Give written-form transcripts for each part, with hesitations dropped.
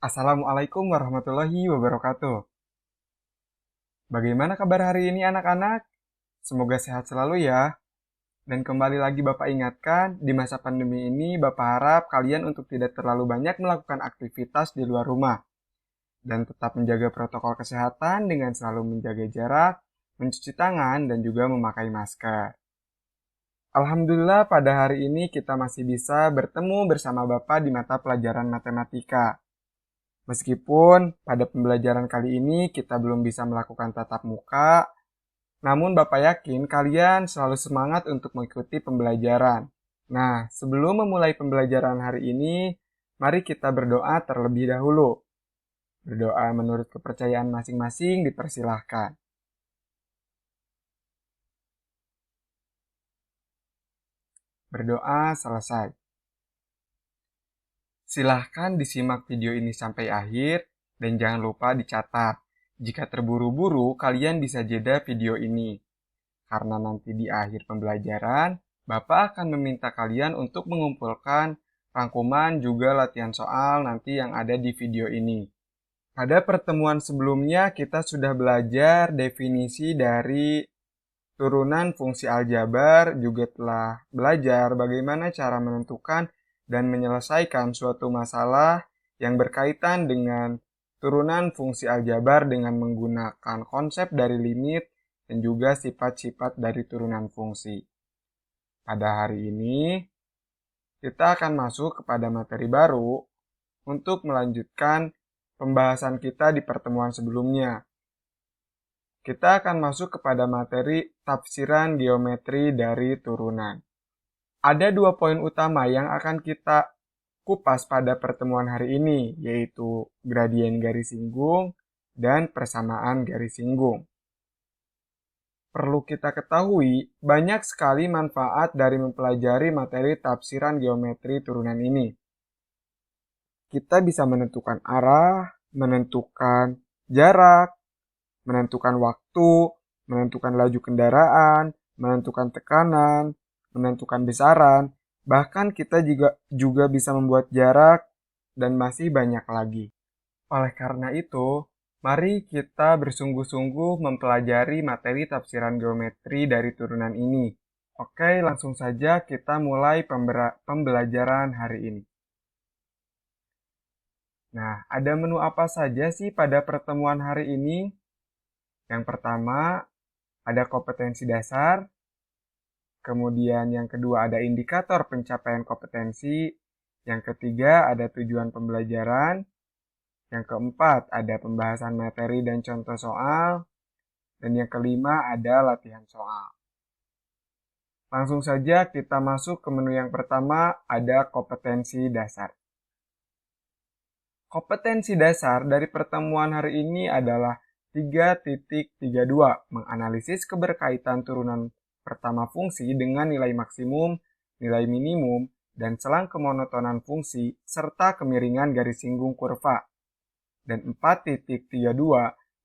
Assalamualaikum warahmatullahi wabarakatuh. Bagaimana kabar hari ini anak-anak? Semoga sehat selalu ya. Dan kembali lagi Bapak ingatkan, di masa pandemi ini Bapak harap kalian untuk tidak terlalu banyak melakukan aktivitas di luar rumah. Dan tetap menjaga protokol kesehatan dengan selalu menjaga jarak, mencuci tangan, dan juga memakai masker. Alhamdulillah pada hari ini kita masih bisa bertemu bersama Bapak di mata pelajaran matematika. Meskipun pada pembelajaran kali ini kita belum bisa melakukan tatap muka, namun Bapak yakin kalian selalu semangat untuk mengikuti pembelajaran. Nah, sebelum memulai pembelajaran hari ini, mari kita berdoa terlebih dahulu. Berdoa menurut kepercayaan masing-masing dipersilahkan. Berdoa selesai. Silahkan disimak video ini sampai akhir dan jangan lupa dicatat. Jika terburu-buru, kalian bisa jeda video ini. Karena nanti di akhir pembelajaran, Bapak akan meminta kalian untuk mengumpulkan rangkuman juga latihan soal nanti yang ada di video ini. Pada pertemuan sebelumnya kita sudah belajar definisi dari turunan fungsi aljabar, juga telah belajar bagaimana cara menentukan dan menyelesaikan suatu masalah yang berkaitan dengan turunan fungsi aljabar dengan menggunakan konsep dari limit dan juga sifat-sifat dari turunan fungsi. Pada hari ini, kita akan masuk kepada materi baru untuk melanjutkan pembahasan kita di pertemuan sebelumnya. Kita akan masuk kepada materi tafsiran geometri dari turunan. Ada dua poin utama yang akan kita kupas pada pertemuan hari ini, yaitu gradien garis singgung dan persamaan garis singgung. Perlu kita ketahui, banyak sekali manfaat dari mempelajari materi tafsiran geometri turunan ini. Kita bisa menentukan arah, menentukan jarak, menentukan waktu, menentukan laju kendaraan, menentukan tekanan, menentukan besaran, bahkan kita juga bisa membuat jarak dan masih banyak lagi. Oleh karena itu, mari kita bersungguh-sungguh mempelajari materi tafsiran geometri dari turunan ini. Oke, langsung saja kita mulai pembelajaran hari ini. Nah, ada menu apa saja sih pada pertemuan hari ini? Yang pertama, ada kompetensi dasar. Kemudian yang kedua ada indikator pencapaian kompetensi. Yang ketiga ada tujuan pembelajaran. Yang keempat ada pembahasan materi dan contoh soal. Dan yang kelima ada latihan soal. Langsung saja kita masuk ke menu yang pertama, ada kompetensi dasar. Kompetensi dasar dari pertemuan hari ini adalah 3.32, menganalisis keberkaitan turunan pertama fungsi dengan nilai maksimum, nilai minimum, dan selang kemonotonan fungsi, serta kemiringan garis singgung kurva. Dan 4.32,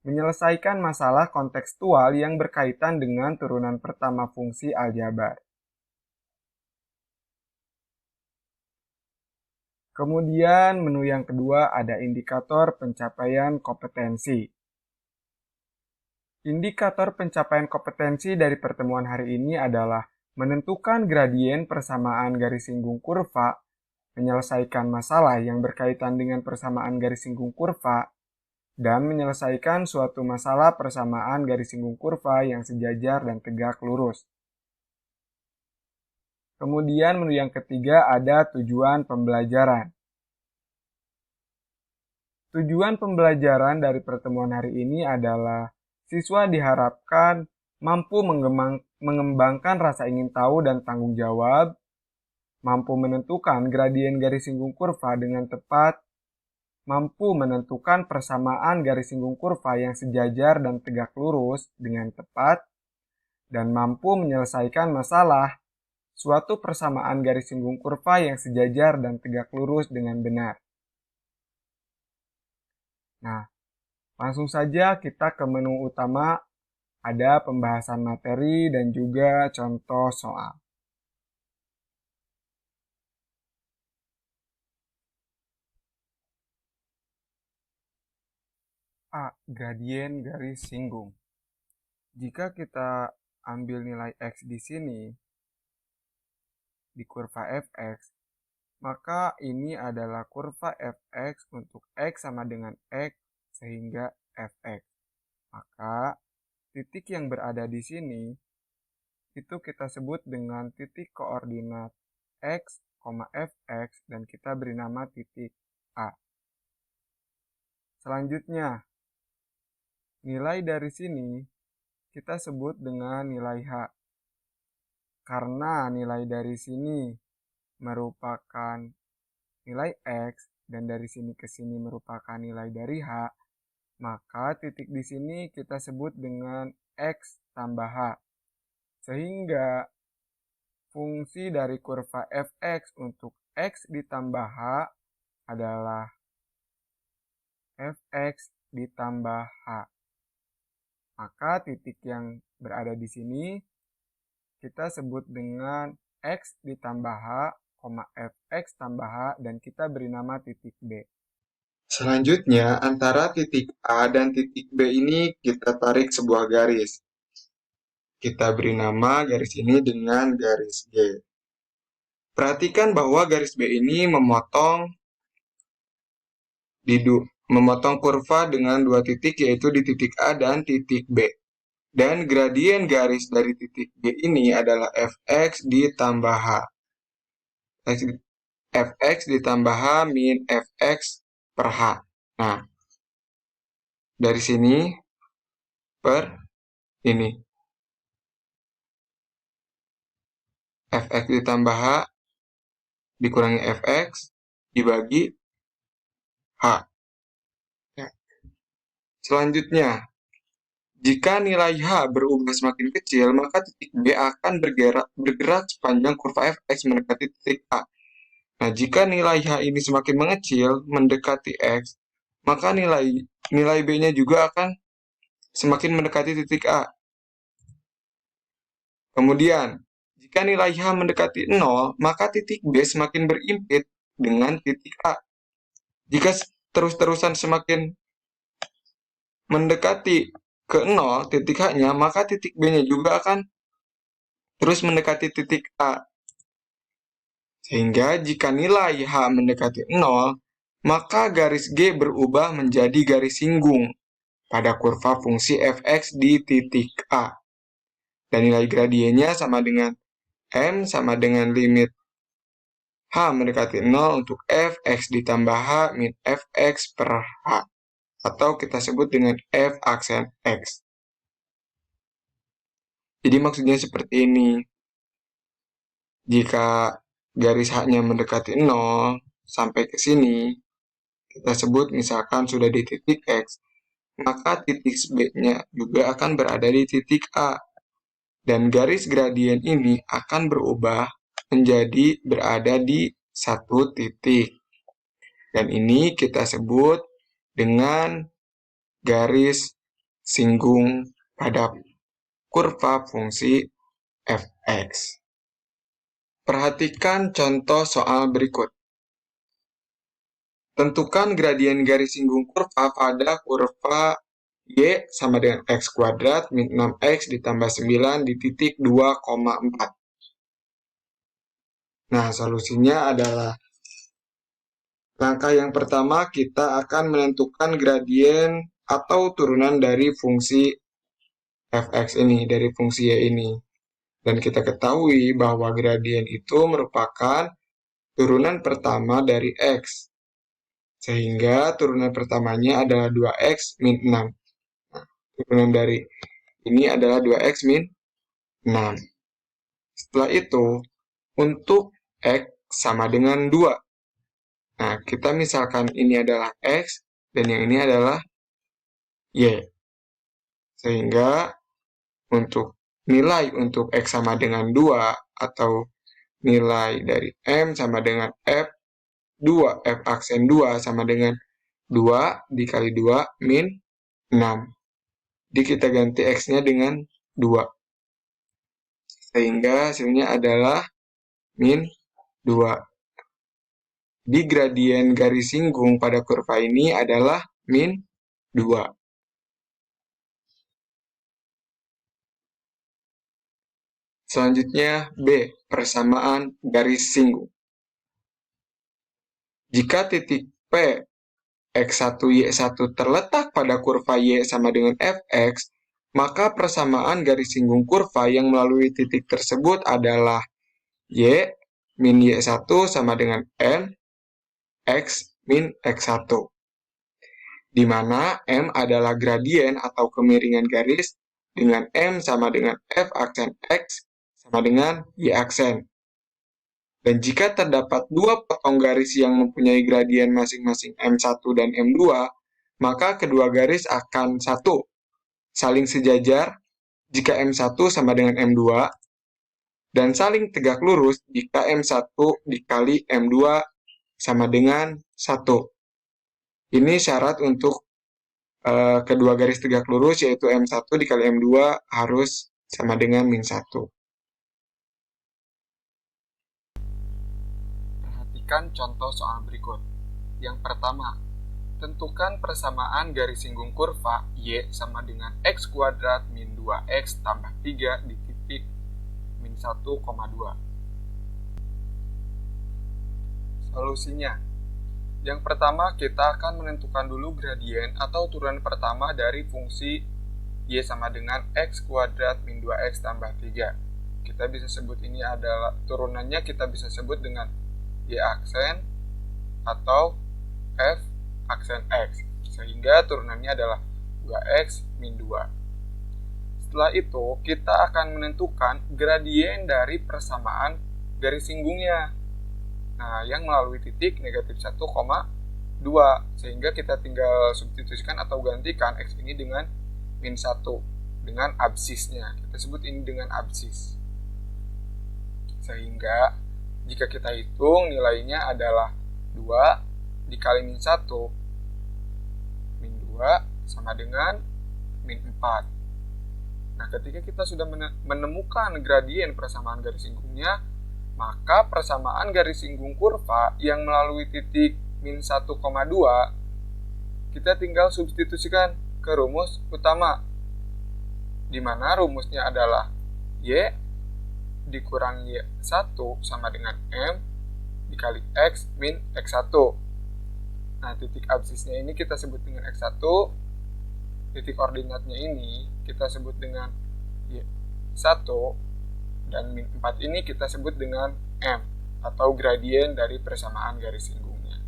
menyelesaikan masalah kontekstual yang berkaitan dengan turunan pertama fungsi aljabar. Kemudian menu yang kedua ada indikator pencapaian kompetensi. Indikator pencapaian kompetensi dari pertemuan hari ini adalah menentukan gradien persamaan garis singgung kurva, menyelesaikan masalah yang berkaitan dengan persamaan garis singgung kurva, dan menyelesaikan suatu masalah persamaan garis singgung kurva yang sejajar dan tegak lurus. Kemudian menu yang ketiga ada tujuan pembelajaran. Tujuan pembelajaran dari pertemuan hari ini adalah siswa diharapkan mampu mengembangkan rasa ingin tahu dan tanggung jawab, mampu menentukan gradien garis singgung kurva dengan tepat, mampu menentukan persamaan garis singgung kurva yang sejajar dan tegak lurus dengan tepat, dan mampu menyelesaikan masalah suatu persamaan garis singgung kurva yang sejajar dan tegak lurus dengan benar. Nah, langsung saja kita ke menu utama, ada pembahasan materi dan juga contoh soal. A. Gradien garis singgung. Jika kita ambil nilai X di sini, di kurva fx, maka ini adalah kurva fx untuk X sama dengan X sehingga fx. Maka titik yang berada di sini itu kita sebut dengan titik koordinat X, fx dan kita beri nama titik A. Selanjutnya, nilai dari sini kita sebut dengan nilai H. Karena nilai dari sini merupakan nilai X dan dari sini ke sini merupakan nilai dari H, maka titik di sini kita sebut dengan X tambah H. Sehingga fungsi dari kurva fx untuk X ditambah H adalah fx ditambah H. Maka titik yang berada di sini kita sebut dengan X ditambah H, fx tambah H, dan kita beri nama titik B. Selanjutnya, antara titik A dan titik B ini kita tarik sebuah garis. Kita beri nama garis ini dengan garis G. Perhatikan bahwa garis B ini memotong kurva dengan dua titik, yaitu di titik A dan titik B. Dan gradien garis dari titik B ini adalah fx ditambah H. Fx ditambah H min fx per H. Nah, dari sini per ini. Fx ditambah H dikurangi fx dibagi H. Selanjutnya, jika nilai H berubah semakin kecil, maka titik B akan bergerak sepanjang kurva fx mendekati titik A. Nah, jika nilai H ini semakin mengecil, mendekati X, maka nilai B-nya juga akan semakin mendekati titik A. Kemudian, jika nilai H mendekati 0, maka titik B semakin berimpit dengan titik A. Jika terus-terusan semakin mendekati ke 0 titik H-nya, maka titik B-nya juga akan terus mendekati titik A. Sehingga jika nilai H mendekati 0, maka garis G berubah menjadi garis singgung pada kurva fungsi fx di titik A. Dan nilai gradiennya sama dengan M sama dengan limit H mendekati 0 untuk fx ditambah H min fx per H. Atau kita sebut dengan f aksen x. Jadi maksudnya seperti ini. Jika garis H-nya mendekati 0 sampai ke sini, kita sebut misalkan sudah di titik X, maka titik B-nya juga akan berada di titik A. Dan garis gradien ini akan berubah menjadi berada di satu titik. Dan ini kita sebut dengan garis singgung pada kurva fungsi fx. Perhatikan contoh soal berikut. Tentukan gradien garis singgung kurva pada kurva Y sama dengan X kuadrat min 6X ditambah 9 di titik 2,4. Nah, solusinya adalah langkah yang pertama kita akan menentukan gradien atau turunan dari fungsi fx ini, dari fungsi Y ini. Dan kita ketahui bahwa gradien itu merupakan turunan pertama dari X. Sehingga turunan pertamanya adalah 2X min 6. Nah, turunan dari ini adalah 2X min 6. Setelah itu, untuk X sama dengan 2. Nah, kita misalkan ini adalah X, dan yang ini adalah Y. Sehingga, untuk nilai untuk X sama dengan 2, atau nilai dari M sama dengan F2, F aksen 2 sama dengan 2 dikali 2 min 6. Jadi kita ganti X-nya dengan 2. Sehingga hasilnya adalah min 2. Di gradien garis singgung pada kurva ini adalah min 2. Selanjutnya B. Persamaan garis singgung. Jika titik P X1 Y1 terletak pada kurva Y sama dengan Fx, maka persamaan garis singgung kurva yang melalui titik tersebut adalah Y min Y1 sama dengan M X min X1, di mana M adalah gradien atau kemiringan garis dengan M sama dengan F aksen X sama dengan Y aksen. Dan jika terdapat dua potong garis yang mempunyai gradien masing-masing M1 dan M2, maka kedua garis akan saling sejajar jika M1 sama dengan M2, dan saling tegak lurus jika M1 dikali M2 sama dengan 1. Ini syarat untuk kedua garis tegak lurus, yaitu M1 dikali M2 harus sama dengan min 1. Perhatikan contoh soal berikut. Yang pertama, tentukan persamaan garis singgung kurva Y sama dengan X kuadrat min 2X tambah 3 di titik min 1,2. Solusinya, yang pertama kita akan menentukan dulu gradien atau turunan pertama dari fungsi Y sama dengan X kuadrat min 2X tambah 3. Kita bisa sebut ini adalah turunannya, kita bisa sebut dengan Y aksen atau F aksen X, sehingga turunannya adalah 2X min 2. Setelah itu, kita akan menentukan gradien dari persamaan garis singgungnya. Nah, yang melalui titik negatif 1,2, sehingga kita tinggal substitusikan atau gantikan X ini dengan min 1, dengan absisnya. Kita sebut ini dengan absis. Sehingga, jika kita hitung, nilainya adalah 2 dikali min 1, min 2 sama dengan min 4. Nah, ketika kita sudah menemukan gradien persamaan garis singgungnya, maka persamaan garis singgung kurva yang melalui titik min 1,2 kita tinggal substitusikan ke rumus utama, di mana rumusnya adalah Y dikurangi Y1 sama dengan M dikali X min X1. Nah, titik absisnya ini kita sebut dengan X1, titik ordinatnya ini kita sebut dengan Y1, dan min 4 ini kita sebut dengan M, atau gradien dari persamaan garis singgungnya.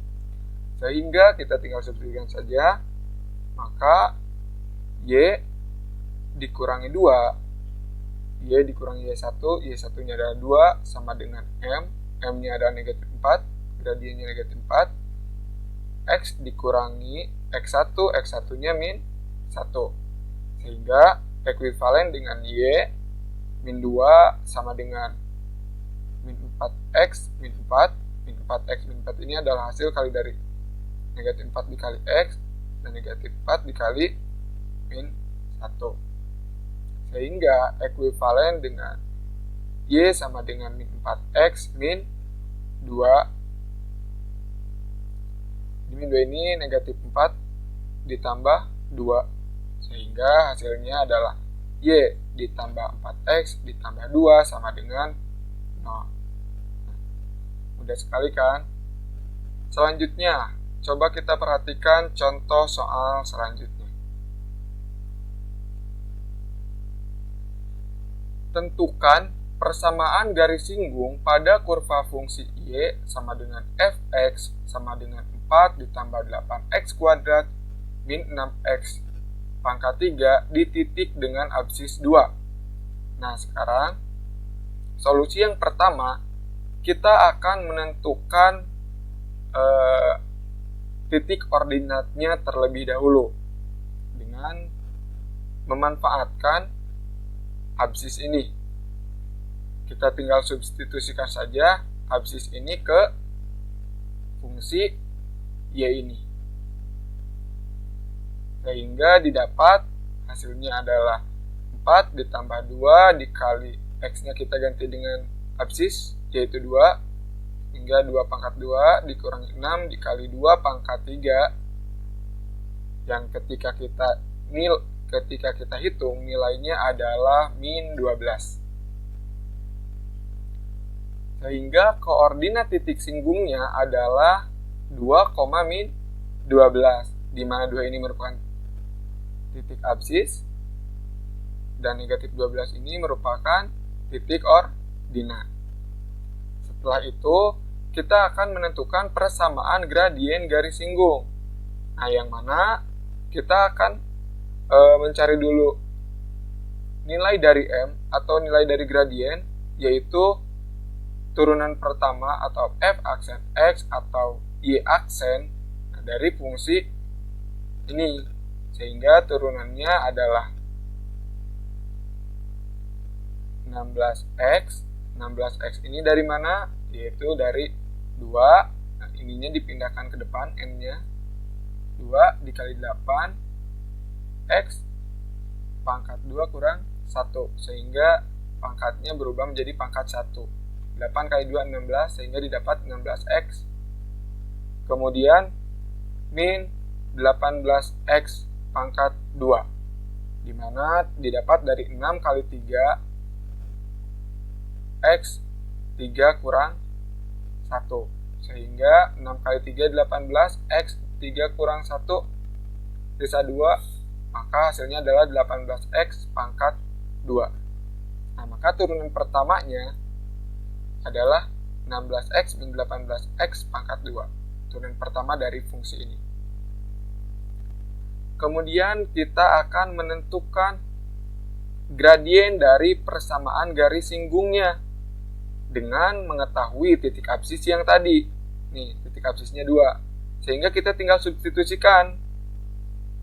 Sehingga kita tinggal substitusikan saja, maka Y dikurangi 2, Y dikurangi Y1, Y1-nya adalah 2, sama dengan M, M-nya adalah negatif 4, gradiennya negatif 4, X dikurangi X1, X1-nya min 1, sehingga ekuivalen dengan Y min 2 sama dengan min 4X min 4. Min 4X min 4 ini adalah hasil kali dari negatif 4 dikali X dan negatif 4 dikali min 1. Sehingga ekuivalen dengan Y sama dengan min 4X min 2. Di min 2 ini negatif 4 ditambah 2. Sehingga hasilnya adalah Y ditambah 4X ditambah 2 sama dengan 0. Mudah sekali kan? Selanjutnya, coba kita perhatikan contoh soal selanjutnya. Tentukan persamaan garis singgung pada kurva fungsi Y sama dengan Fx sama dengan 4 ditambah 8X kuadrat min 6X pangkat 3 di titik dengan absis 2. Nah, sekarang solusi yang pertama, kita akan menentukan titik ordinatnya terlebih dahulu dengan memanfaatkan absis ini. Kita tinggal substitusikan saja absis ini ke fungsi Y ini, sehingga didapat hasilnya adalah 4 ditambah 2 dikali X-nya kita ganti dengan absis, yaitu 2, hingga 2 pangkat 2 dikurangi 6 dikali 2 pangkat 3, yang ketika kita hitung nilainya adalah min 12. Sehingga koordinat titik singgungnya adalah 2,-12, di mana 2 ini merupakan titik absis dan negatif 12 ini merupakan titik ordinat. Setelah itu, kita akan menentukan persamaan gradien garis singgung. Nah, yang mana kita akan mencari dulu nilai dari M atau nilai dari gradien, yaitu turunan pertama atau F aksen X atau Y aksen dari fungsi ini. Sehingga turunannya adalah 16X. 16X ini dari mana? Yaitu dari 2. Nah, ininya dipindahkan ke depan, N-nya. 2 dikali 8. X pangkat 2 kurang 1. Sehingga pangkatnya berubah menjadi pangkat 1. 8 kali 2, 16. Sehingga didapat 16X. Kemudian, min 18X pangkat 2. Dimana didapat dari 6 kali 3 X 3 kurang 1. Sehingga 6 kali 3 18, X 3 kurang 1 sisa 2, maka hasilnya adalah 18X pangkat 2. Nah, maka turunan pertamanya adalah 16X min 18X pangkat 2. Turunan pertama dari fungsi ini. Kemudian kita akan menentukan gradien dari persamaan garis singgungnya dengan mengetahui titik absis yang tadi. Nih, titik absisnya 2. Sehingga kita tinggal substitusikan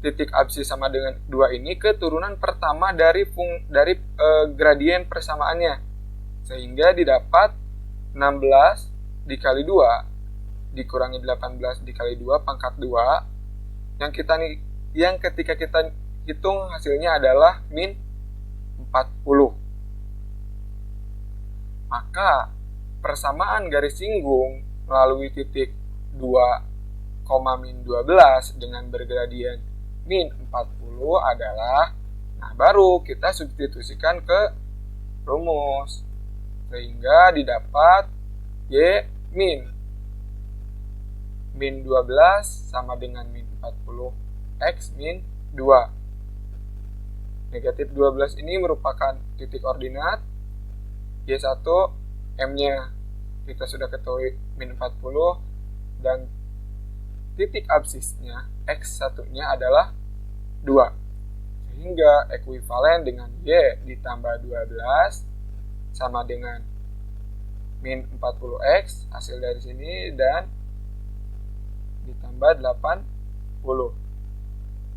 titik absis sama dengan 2 ini ke turunan pertama dari gradien persamaannya. Sehingga didapat 16 dikali 2 dikurangi 18 dikali 2 pangkat 2 yang ketika kita hitung hasilnya adalah min 40. Maka persamaan garis singgung melalui titik 2, min 12 dengan bergradien min 40 adalah, nah baru kita substitusikan ke rumus. Sehingga didapat Y min 12 sama dengan min 40 X min 2. Negatif 12 ini merupakan titik ordinat. Y1 M-nya kita sudah ketahui min 40 dan titik absisnya X1-nya adalah 2. Sehingga ekuivalen dengan Y ditambah 12 sama dengan min 40X hasil dari sini dan ditambah 80.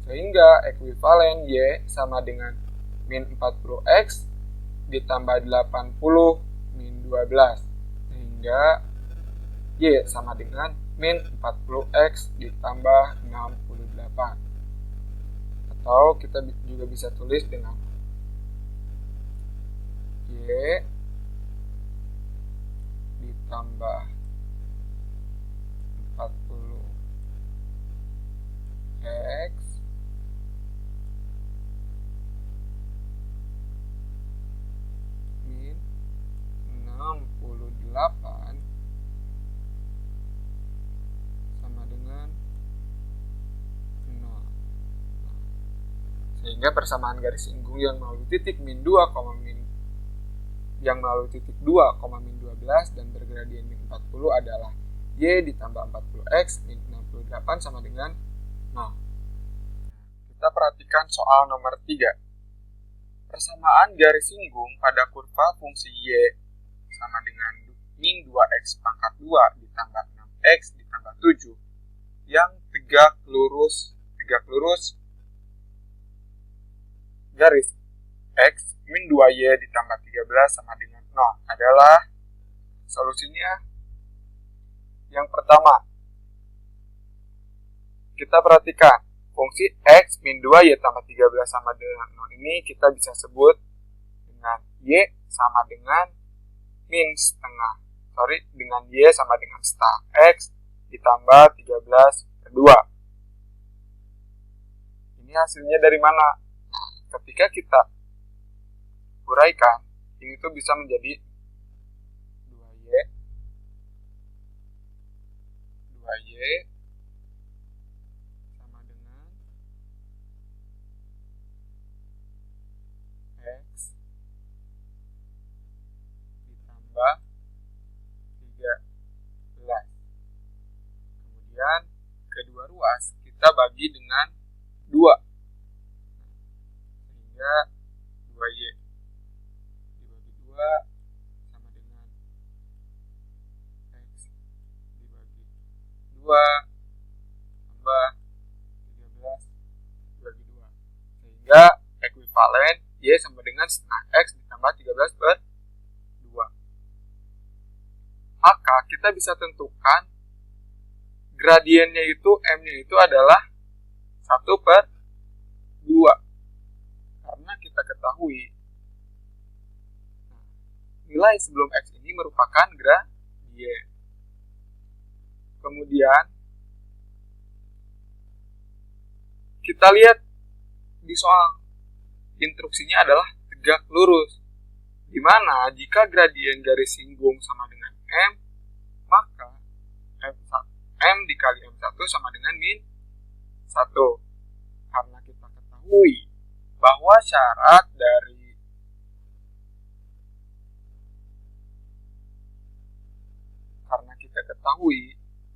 Sehingga ekuivalen Y sama dengan min 40X ditambah 80 min 12. Sehingga Y sama dengan min 40X ditambah 68. Atau kita juga bisa tulis dengan Y ditambah 40X min 68 sama dengan 0. Sehingga persamaan garis singgung yang melalui titik min 2, min 12 dan bergradien min 40 adalah Y ditambah 40X min 68 sama dengan 0. Kita perhatikan soal nomor 3. Persamaan garis singgung pada kurva fungsi Y sama dengan min 2X pangkat 2 ditambah 6X ditambah 7 yang tegak lurus garis X min 2Y ditambah 13 sama dengan 0 adalah solusinya. Yang pertama, kita perhatikan fungsi X min 2Y tambah 13 sama dengan 0 ini kita bisa sebut dengan Y sama dengan min setengah. Dengan Y sama dengan setengah X ditambah 13 per 2. Ini hasilnya dari mana? Nah, ketika kita uraikan, ini tuh bisa menjadi 2Y 2Y sama dengan X ditambah 13. Kemudian kedua ruas kita bagi dengan 2. Sehingga 2Y dibagi 2 sama dengan X dibagi 2 tambah 13 dibagi 2. Sehingga ekuivalen Y sama dengan setengah X ditambah 13 per 2. Maka kita bisa tentukan gradiennya itu, M-nya itu adalah 1 per 2. Karena kita ketahui nilai sebelum X ini merupakan gradien. Kemudian kita lihat di soal instruksinya adalah tegak lurus, di mana jika gradien garis singgung sama dengan M, maka M dikali M1 sama dengan min 1. Karena kita ketahui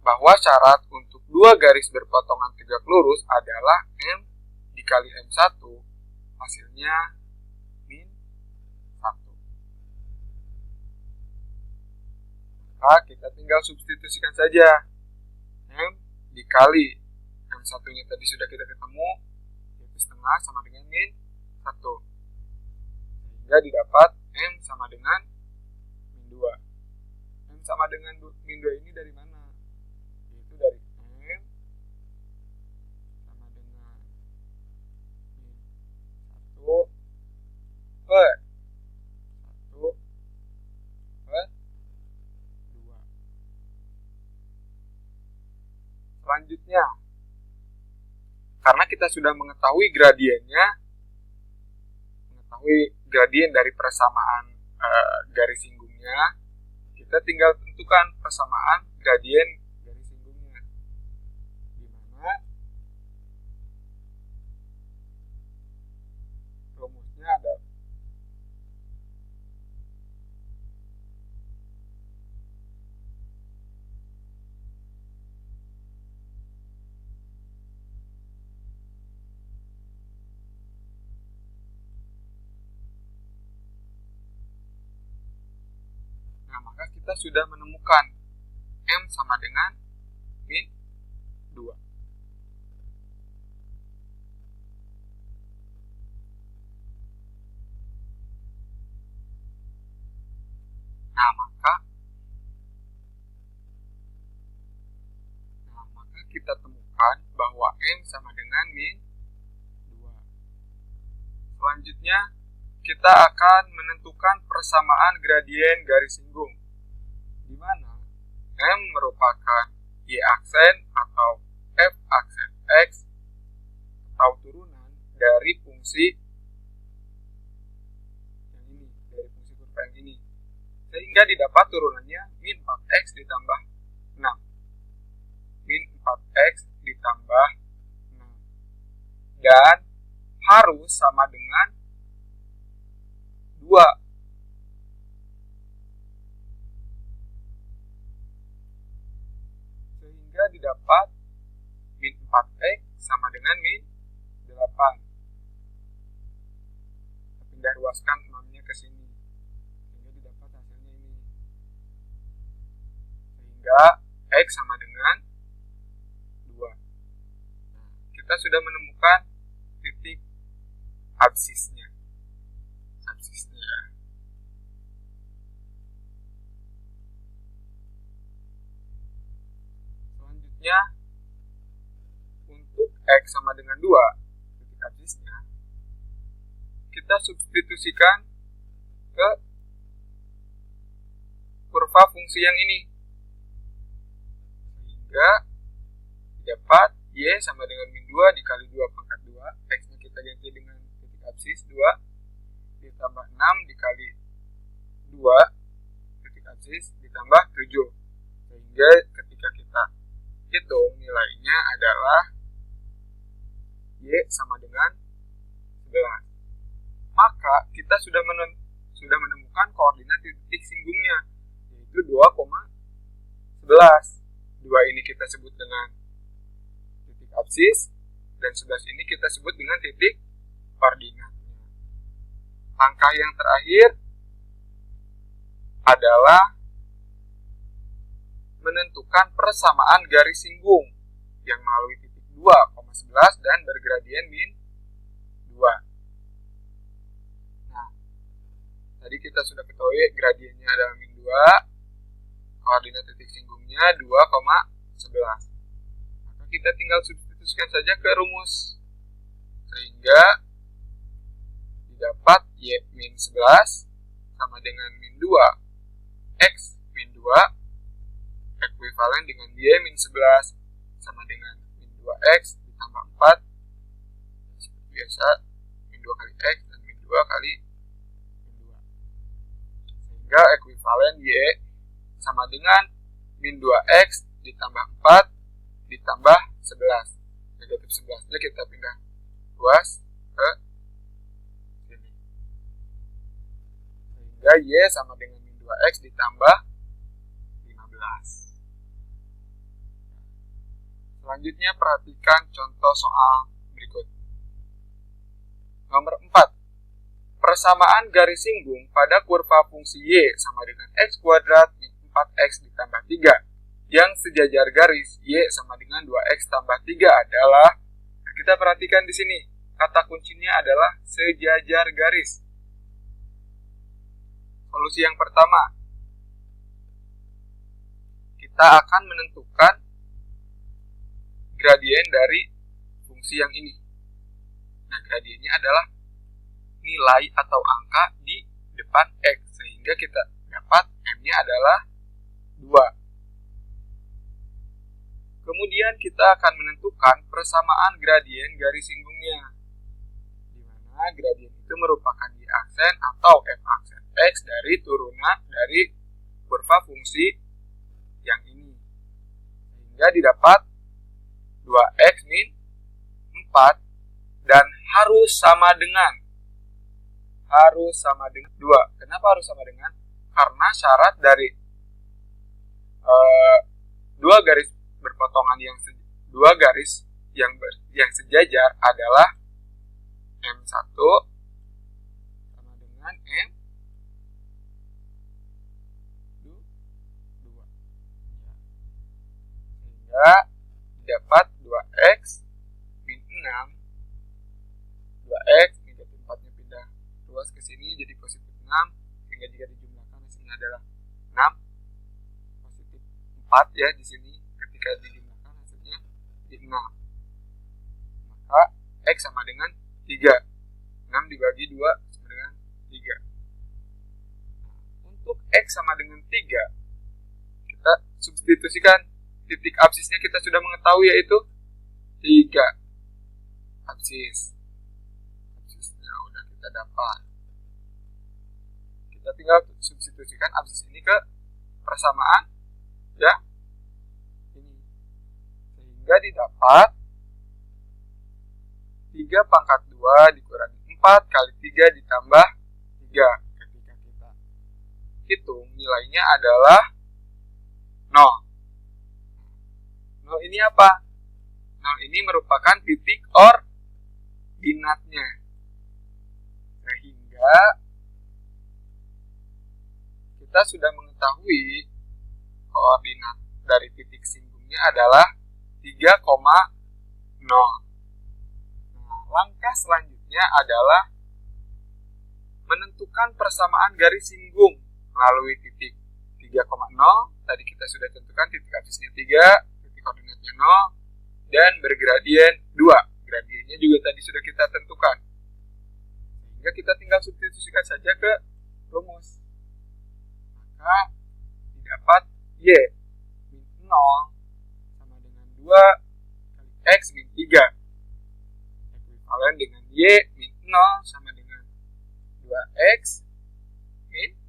bahwa syarat untuk dua garis berpotongan tegak lurus adalah M dikali M1, hasilnya min 1. Maka kita tinggal substitusikan saja. M dikali M1-nya tadi sudah kita ketemu, yaitu setengah sama dengan min 1. Sehingga didapat M sama dengan min 2. M sama dengan min 2 ini dari mana? Yaitu dari M sama dengan min 1 per 1 per 2. Selanjutnya, karena kita sudah mengetahui gradien dari persamaan garis singgungnya, kita tinggal tentukan persamaan gradien garis singgungnya, di mana rumusnya adalah maka kita sudah menemukan M sama dengan min 2. Maka kita temukan bahwa M sama dengan min 2. Selanjutnya, kita akan menentukan persamaan gradien garis singgung, di mana M merupakan Y aksen atau F aksen X atau turunan dari fungsi yang ini, dari fungsi kurva yang ini, sehingga didapat turunannya min 4X ditambah 6. Min 4X ditambah 6. Dan harus sama dengan 2. Sehingga didapat min 4X sama dengan min 8. Kita pindah ruaskan 6-nya ke sini, sehingga didapat hasilnya ini. Sehingga X sama dengan 2. Kita sudah menemukan titik absisnya. Selanjutnya, untuk X sama dengan 2, titik absisnya, kita substitusikan ke kurva fungsi yang ini, sehingga dapat Y sama dengan min 2 dikali 2 pangkat 2, X-nya kita ganti dengan titik absis 2, ditambah 6 dikali 2 titik absis ditambah 7, sehingga ketika kita Y sama dengan 11. Maka kita sudah menemukan koordinat titik singgungnya, yaitu 2,11. 2 ini kita sebut dengan titik absis, dan 11 ini kita sebut dengan titik koordinatnya. Langkah yang terakhir adalah menentukan persamaan garis singgung yang melalui titik 2,11 dan bergradien min 2. Nah, tadi kita sudah ketahui gradiennya adalah min 2, koordinat titik singgungnya 2,11. Maka kita tinggal substitusikan saja ke rumus, sehingga didapat Y min 11 sama dengan min 2 X min 2 ekuivalen dengan Y min 11 sama dengan min 2X ditambah 4, seperti biasa min 2 kali X dan min 2 kali min 2, sehingga ekuivalen Y sama dengan min 2X ditambah 4 ditambah 11, negatif 11 nya kita pindah luas ke sini, sehingga Y sama dengan min 2X ditambah 15. Selanjutnya perhatikan contoh soal berikut. Nomor 4. Persamaan garis singgung pada kurva fungsi Y sama dengan X kuadrat min 4X ditambah 3 yang sejajar garis Y sama dengan 2X tambah 3 adalah, nah kita perhatikan di sini, kata kuncinya adalah sejajar garis. Solusi yang pertama, kita akan menentukan gradien dari fungsi yang ini. Nah, gradiennya adalah nilai atau angka di depan X, sehingga kita dapat M-nya adalah 2. Kemudian kita akan menentukan persamaan gradien garis singgungnya, di mana gradien itu merupakan Y aksen atau F aksen X dari turunan dari kurva fungsi yang ini, sehingga didapat 2X min 4 dan harus sama dengan 2. Kenapa harus sama dengan? Karena syarat dari dua garis berpotongan dua garis yang sejajar adalah M1 sama dengan M2, sehingga dapat 2X min 6, 2X negatif 4-nya pindah luas ke sini jadi positif 6, sehingga jika dijumlahkan hasilnya adalah 6, positif 4 ya di sini, ketika dijumlahkan hasilnya jadi 6. Maka X sama dengan 3, 6 dibagi 2 sama dengan 3. Untuk X sama dengan 3, kita substitusikan. Titik absisnya kita sudah mengetahui, yaitu 3 absisnya udah kita dapat. Kita tinggal substitusikan absis ini ke persamaan ya ini, sehingga didapat 3 pangkat 2 dikurangi 4 kali 3 ditambah 3. Ketika kita hitung, nilainya adalah 0. 0 ini apa? 0 ini merupakan titik ordinatnya, sehingga kita sudah mengetahui koordinat dari titik singgungnya adalah 3,0. Nah, langkah selanjutnya adalah menentukan persamaan garis singgung melalui titik 3,0. Tadi kita sudah tentukan titik absisnya 3, koordinatnya 0, dan bergradien 2. Gradiennya juga tadi sudah kita tentukan, sehingga kita tinggal substitusikan saja ke rumus. Maka didapat Y min 0 sama dengan 2 kali X min 3, ekuivalen dengan Y min 0 sama dengan 2X min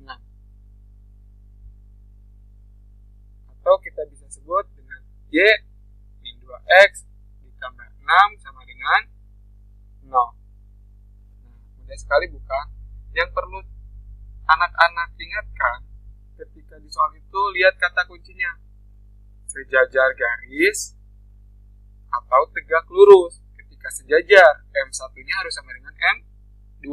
6. Atau kita bisa sebut dengan Y min 2X ditambah 6 sama Anak-anak ingat kan, ketika di soal itu lihat kata kuncinya, sejajar garis atau tegak lurus. Ketika sejajar, M1-nya harus sama dengan M2.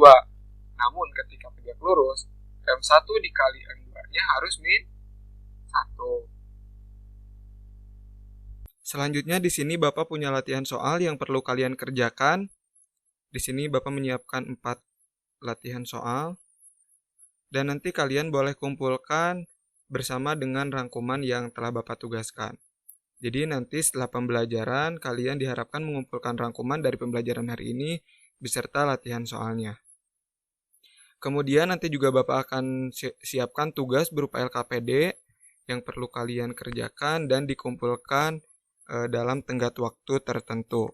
Namun ketika tegak lurus, M1 dikali M2-nya harus min 1. Selanjutnya di sini Bapak punya latihan soal yang perlu kalian kerjakan. Di sini Bapak menyiapkan 4 latihan soal. Dan nanti kalian boleh kumpulkan bersama dengan rangkuman yang telah Bapak tugaskan. Jadi nanti setelah pembelajaran, kalian diharapkan mengumpulkan rangkuman dari pembelajaran hari ini beserta latihan soalnya. Kemudian nanti juga Bapak akan siapkan tugas berupa LKPD yang perlu kalian kerjakan dan dikumpulkan dalam tenggat waktu tertentu.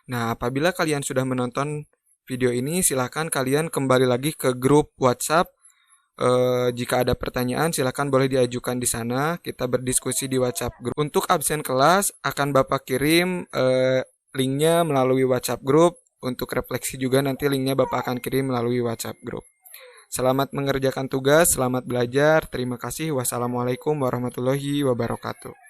Nah, apabila kalian sudah menonton video ini, silakan kalian kembali lagi ke grup WhatsApp. Jika ada pertanyaan, silakan boleh diajukan di sana. Kita berdiskusi di WhatsApp grup. Untuk absen kelas, akan Bapak kirim linknya melalui WhatsApp grup. Untuk refleksi juga nanti linknya Bapak akan kirim melalui WhatsApp grup. Selamat mengerjakan tugas, selamat belajar. Terima kasih. Wassalamualaikum warahmatullahi wabarakatuh.